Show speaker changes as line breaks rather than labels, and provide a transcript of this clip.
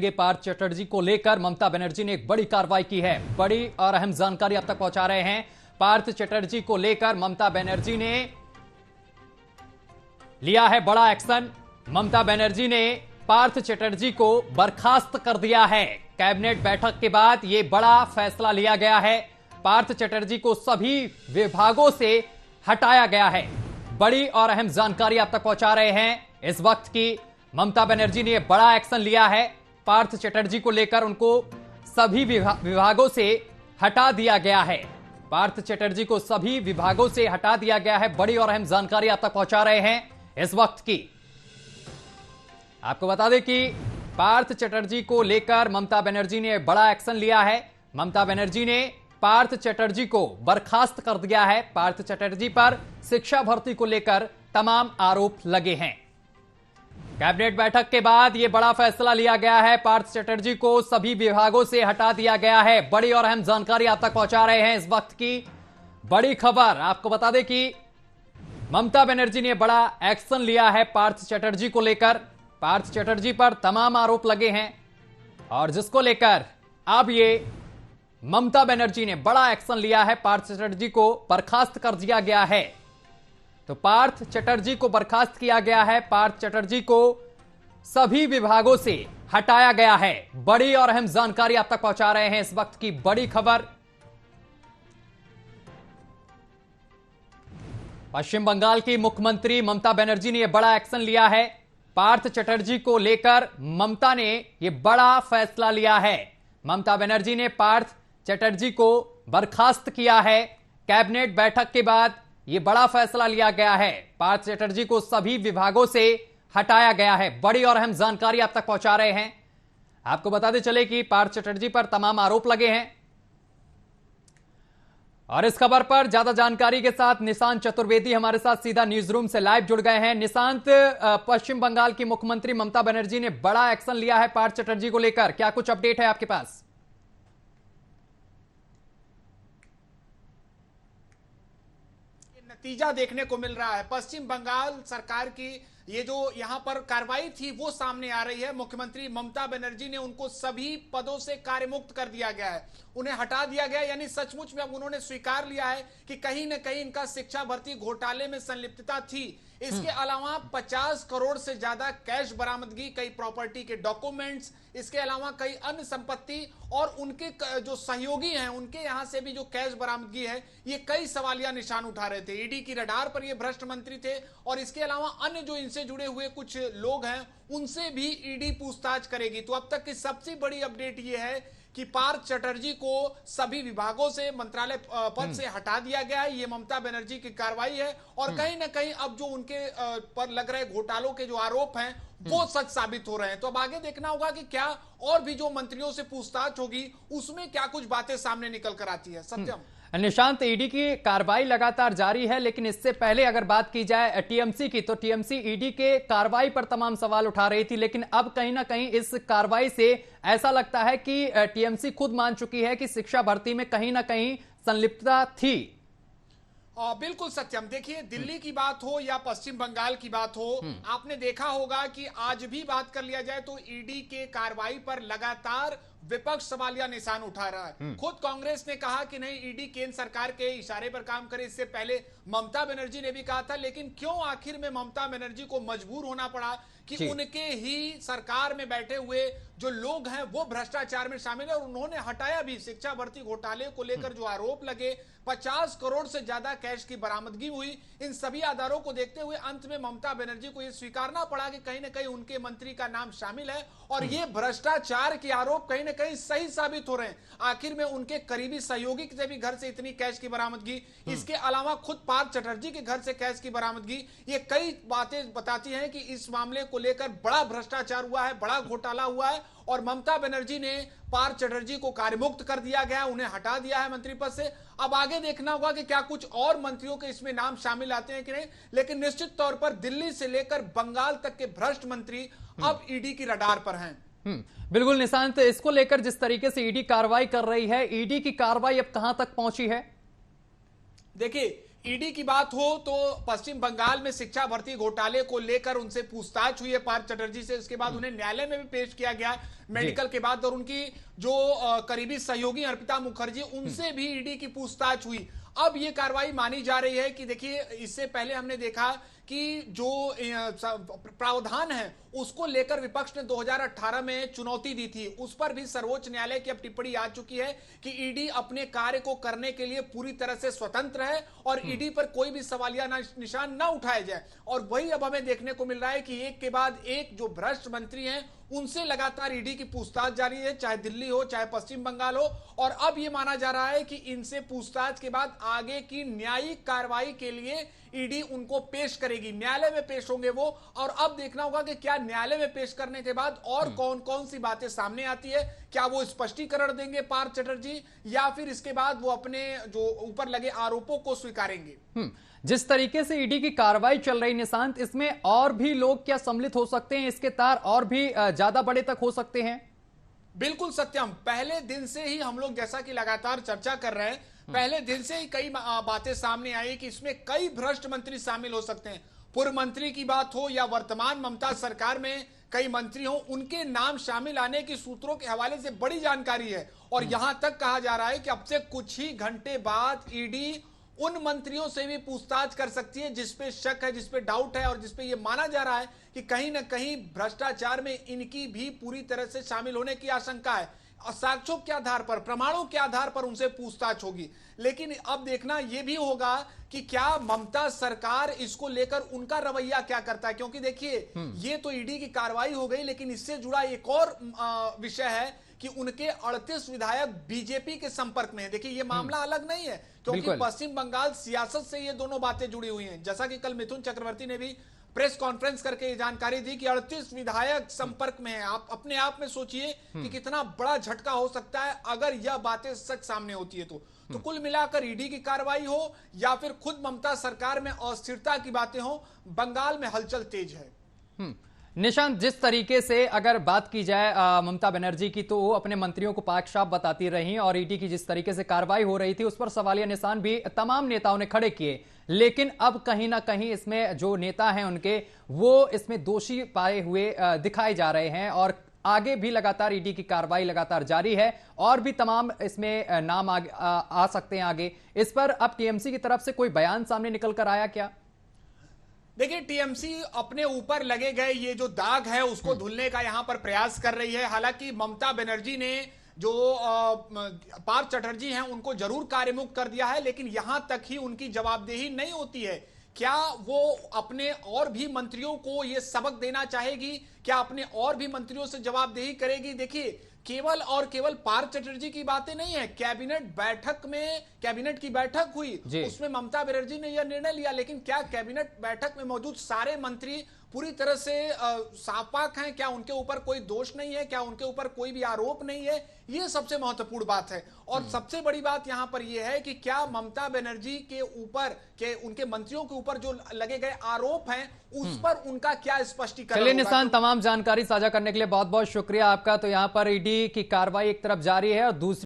करेंगे पार्थ चटर्जी को लेकर ममता बनर्जी ने एक बड़ी कार्रवाई की है। बड़ी और अहम जानकारी अब तक पहुंचा रहे हैं। पार्थ चटर्जी को लेकर ममता बनर्जी ने लिया है बड़ा एक्शन। ममता बनर्जी ने पार्थ चटर्जी को बर्खास्त कर दिया है। कैबिनेट बैठक के बाद यह बड़ा फैसला लिया गया है। पार्थ चटर्जी को सभी विभागों से हटाया गया है। बड़ी और अहम जानकारी आप तक पहुंचा रहे हैं इस वक्त की। ममता बनर्जी ने बड़ा एक्शन लिया है। पार्थ चटर्जी को लेकर उनको सभी विभागों से हटा दिया गया है। पार्थ चटर्जी को सभी विभागों से हटा दिया गया है। बड़ी और अहम जानकारी आप तक पहुंचा रहे हैं इस वक्त की। आपको बता दें कि पार्थ चटर्जी को लेकर ममता बनर्जी ने बड़ा एक्शन लिया है। ममता बनर्जी ने पार्थ चटर्जी को बर्खास्त कर दिया है। पार्थ चटर्जी पर शिक्षा भर्ती को लेकर तमाम आरोप लगे हैं। कैबिनेट बैठक के बाद यह बड़ा फैसला लिया गया है। पार्थ चटर्जी को सभी विभागों से हटा दिया गया है। बड़ी और अहम जानकारी आप तक पहुंचा रहे हैं इस वक्त की। बड़ी खबर आपको बता दें कि ममता बनर्जी ने बड़ा एक्शन लिया है पार्थ चटर्जी को लेकर। पार्थ चटर्जी पर तमाम आरोप लगे हैं और जिसको लेकर अब ये ममता बनर्जी ने बड़ा एक्शन लिया है। पार्थ चटर्जी को बर्खास्त कर दिया गया है। तो पार्थ चटर्जी को बर्खास्त किया गया है। पार्थ चटर्जी को सभी विभागों से हटाया गया है। बड़ी और अहम जानकारी आप तक पहुंचा रहे हैं इस वक्त की बड़ी खबर। पश्चिम बंगाल की मुख्यमंत्री ममता बनर्जी ने यह बड़ा एक्शन लिया है। पार्थ चटर्जी को लेकर ममता ने यह बड़ा फैसला लिया है। ममता बनर्जी ने पार्थ चटर्जी को बर्खास्त किया है। कैबिनेट बैठक के बाद यह बड़ा फैसला लिया गया है। पार्थ चटर्जी को सभी विभागों से हटाया गया है। बड़ी और अहम जानकारी आप तक पहुंचा रहे हैं। आपको बताते चले कि पार्थ चटर्जी पर तमाम आरोप लगे हैं और इस खबर पर ज्यादा जानकारी के साथ निशांत चतुर्वेदी हमारे साथ सीधा न्यूज रूम से लाइव जुड़ गए हैं। निशांत, पश्चिम बंगाल की मुख्यमंत्री ममता बनर्जी ने बड़ा एक्शन लिया है पार्थ चटर्जी को लेकर, क्या कुछ अपडेट है आपके पास?
नतीजा देखने को मिल रहा है। पश्चिम बंगाल सरकार की ये जो यहां पर कार्रवाई थी वो सामने आ रही है। मुख्यमंत्री ममता बनर्जी ने उनको सभी पदों से कार्यमुक्त कर दिया गया है, उन्हें हटा दिया गया। यानी सचमुच में अब उन्होंने स्वीकार लिया है कि कहीं ना कहीं इनका शिक्षा भर्ती घोटाले में संलिप्तता थी। इसके अलावा 50 करोड़ से ज्यादा कैश बरामदगी, कई प्रॉपर्टी के डॉक्यूमेंट्स, इसके अलावा कई अन्य संपत्ति और उनके जो सहयोगी हैं उनके यहां से भी जो कैश बरामदगी है, ये कई सवालिया निशान उठा रहे थे। ईडी की रडार पर ये भ्रष्ट मंत्री थे और इसके अलावा अन्य जो इनसे जुड़े हुए कुछ लोग हैं उनसे भी ईडी पूछताछ करेगी। तो अब तक की सबसे बड़ी अपडेट ये है कि पार्थ चटर्जी को सभी विभागों से, मंत्रालय पद से हटा दिया गया है। ये ममता बनर्जी की कार्रवाई है और कहीं ना कहीं अब जो उनके पर लग रहे घोटालों के जो आरोप हैं वो सच साबित हो रहे हैं। तो अब आगे देखना होगा कि क्या और भी जो मंत्रियों से पूछताछ होगी उसमें क्या कुछ बातें सामने निकल कर आती है। सत्यम,
निशांत, ईडी की कार्रवाई लगातार जारी है, लेकिन इससे पहले अगर बात की जाए टीएमसी की, तो टीएमसी ईडी के कार्रवाई पर तमाम सवाल उठा रही थी, लेकिन अब कहीं ना कहीं इस कार्रवाई से ऐसा लगता है कि टीएमसी खुद मान चुकी है कि शिक्षा भर्ती में कहीं ना कहीं संलिप्तता थी।
बिल्कुल सत्यम, देखिए दिल्ली की बात हो या पश्चिम बंगाल की बात हो, आपने देखा होगा कि आज भी बात कर लिया जाए तो ईडी के कार्रवाई पर लगातार विपक्ष सवालिया निशान उठा रहा है। खुद कांग्रेस ने कहा कि नहीं, ईडी केंद्र सरकार के इशारे पर काम करे। इससे पहले ममता बनर्जी ने भी कहा था, लेकिन क्यों आखिर में ममता बनर्जी को मजबूर होना पड़ा कि उनके ही सरकार में बैठे हुए जो लोग हैं वो भ्रष्टाचार में शामिल है और उन्होंने हटाया भी। शिक्षा भर्ती घोटाले को लेकर जो आरोप लगे, 50 करोड़ से ज्यादा कैश की बरामदगी हुई, इन सभी आधारों को देखते हुए अंत में ममता बनर्जी को यह स्वीकारना पड़ा कि कहीं ना कहीं उनके मंत्री का नाम शामिल है और ये भ्रष्टाचार के आरोप कहीं ना कहीं सही साबित हो रहे हैं। आखिर में उनके करीबी सहयोगी के भी घर से इतनी कैश की बरामदगी, इसके अलावा खुद पार्थ चटर्जी के घर से कैश की बरामदगी, ये कई बातें बताती हैं कि इस मामले को लेकर बड़ा भ्रष्टाचार हुआ है, बड़ा घोटाला हुआ है और ममता बनर्जी ने पार्थ चटर्जी को कार्यमुक्त कर दिया गया, उन्हें हटा दिया है मंत्री पद से। अब आगे देखना होगा कि क्या कुछ और मंत्रियों के इसमें नाम शामिल आते हैं कि नहीं, लेकिन निश्चित तौर पर दिल्ली से लेकर बंगाल तक के भ्रष्ट मंत्री अब ईडी की रडार पर हैं।
बिल्कुल निशांत, इसको लेकर जिस तरीके से ईडी कार्रवाई कर रही है, ईडी की कार्रवाई अब कहां तक पहुंची है?
देखिए, ईडी की बात हो तो पश्चिम बंगाल में शिक्षा भर्ती घोटाले को लेकर उनसे पूछताछ हुई है पार्थ चटर्जी से। उसके बाद उन्हें न्यायालय में भी पेश किया गया मेडिकल के बाद, और उनकी जो करीबी सहयोगी अर्पिता मुखर्जी, उनसे भी ईडी की पूछताछ हुई। अब ये कार्रवाई मानी जा रही है कि देखिए, इससे पहले हमने देखा कि जो प्रावधान है उसको लेकर विपक्ष ने 2018 में चुनौती दी थी। उस पर भी सर्वोच्च न्यायालय की अब टिप्पणी आ चुकी है कि ईडी अपने कार्य को करने के लिए पूरी तरह से स्वतंत्र है और ईडी पर कोई भी सवालिया निशान ना उठाया जाए। और वही अब हमें देखने को मिल रहा है कि एक के बाद एक जो भ्रष्ट मंत्री हैं उनसे लगातार ईडी की पूछताछ जारी है, चाहे दिल्ली हो चाहे पश्चिम बंगाल हो। और अब यह माना जा रहा है कि इनसे पूछताछ के बाद आगे की न्यायिक कार्रवाई के लिए ईडी उनको पेश करेगी, न्यायालय में पेश होंगे वो। और अब देखना होगा कि क्या न्यायालय में पेश करने के बाद और कौन कौन सी बातें सामने आती है। क्या वो स्पष्टीकरण देंगे पार्थ चटर्जी, या फिर इसके बाद वो अपने जो ऊपर लगे आरोपों को स्वीकारेंगे।
जिस तरीके से ईडी की कार्रवाई चल रही निशांत, इसमें और भी लोग क्या सम्मिलित हो सकते हैं? इसके तार और भी ज्यादा बड़े तक हो सकते हैं?
बिल्कुल सत्यम, पहले दिन से ही हम लोग जैसा कि लगातार चर्चा कर रहे हैं, पहले दिन से ही कई बातें सामने आई कि इसमें कई भ्रष्ट मंत्री शामिल हो सकते हैं। पूर्व मंत्री की बात हो या वर्तमान ममता सरकार में कई मंत्री हो, उनके नाम शामिल आने की सूत्रों के हवाले से बड़ी जानकारी है। और यहां तक कहा जा रहा है कि अब से कुछ ही घंटे बाद ईडी उन मंत्रियों से भी पूछताछ कर सकती है जिसपे शक है, जिसपे डाउट है और जिसपे यह माना जा रहा है कि कहीं ना कहीं भ्रष्टाचार में इनकी भी पूरी तरह से शामिल होने की आशंका है। और साक्ष्यों के आधार पर, प्रमाणों के आधार पर उनसे पूछताछ होगी। लेकिन अब देखना यह भी होगा कि क्या ममता सरकार इसको लेकर उनका रवैया क्या करता है। क्योंकि देखिए, ये तो ईडी की कार्रवाई हो गई, लेकिन इससे जुड़ा एक और विषय है कि उनके 38 विधायक बीजेपी के संपर्क में है। देखिए, ये मामला अलग नहीं है, क्योंकि पश्चिम बंगाल सियासत से ये दोनों बातें जुड़ी हुई हैं। जैसा कि कल मिथुन चक्रवर्ती ने भी प्रेस कॉन्फ्रेंस करके ये जानकारी दी कि 38 विधायक संपर्क में हैं। आप अपने आप में सोचिए कि कितना बड़ा झटका हो सकता है अगर यह बातें सच सामने होती है तो कुल मिलाकर ईडी की कार्रवाई हो या फिर खुद ममता सरकार में अस्थिरता की बातें हो, बंगाल में हलचल तेज है।
निशांत, जिस तरीके से अगर बात की जाए ममता बनर्जी की, तो वो अपने मंत्रियों को पाक साफ बताती रही और ईडी की जिस तरीके से कार्रवाई हो रही थी उस पर सवालिया निशान भी तमाम नेताओं ने खड़े किए। लेकिन अब कहीं ना कहीं इसमें जो नेता हैं उनके, वो इसमें दोषी पाए हुए दिखाए जा रहे हैं और आगे भी लगातार ईडी की कार्रवाई लगातार जारी है और भी तमाम इसमें नाम आ सकते हैं आगे। इस पर अब टीएमसी की तरफ से कोई बयान सामने निकल कर आया क्या?
देखिए, टीएमसी अपने ऊपर लगे गए ये जो दाग है उसको धुलने का यहां पर प्रयास कर रही है। हालांकि ममता बनर्जी ने जो पार्थ चटर्जी हैं उनको जरूर कार्यमुक्त कर दिया है, लेकिन यहां तक ही उनकी जवाबदेही नहीं होती है। क्या वो अपने और भी मंत्रियों को ये सबक देना चाहेगी? क्या अपने और भी मंत्रियों से जवाबदेही करेगी? देखिए, केवल और केवल पार्थ चटर्जी की बातें नहीं है। कैबिनेट की बैठक हुई, उसमें ममता बनर्जी ने यह निर्णय लिया, लेकिन क्या कैबिनेट बैठक में मौजूद सारे मंत्री पूरी तरह से साफ-पाक हैं? क्या उनके ऊपर कोई दोष नहीं है? क्या उनके ऊपर कोई भी आरोप नहीं है? यह सबसे महत्वपूर्ण बात है। और सबसे बड़ी बात यहां पर यह है कि क्या ममता बनर्जी के ऊपर उनके मंत्रियों के ऊपर जो लगे गए आरोप हैं उस पर उनका क्या स्पष्टीकरण?
चलिए निशान, तमाम जानकारी साझा करने के लिए बहुत बहुत शुक्रिया आपका। तो यहां पर ईडी की कार्रवाई एक तरफ जारी है और दूसरी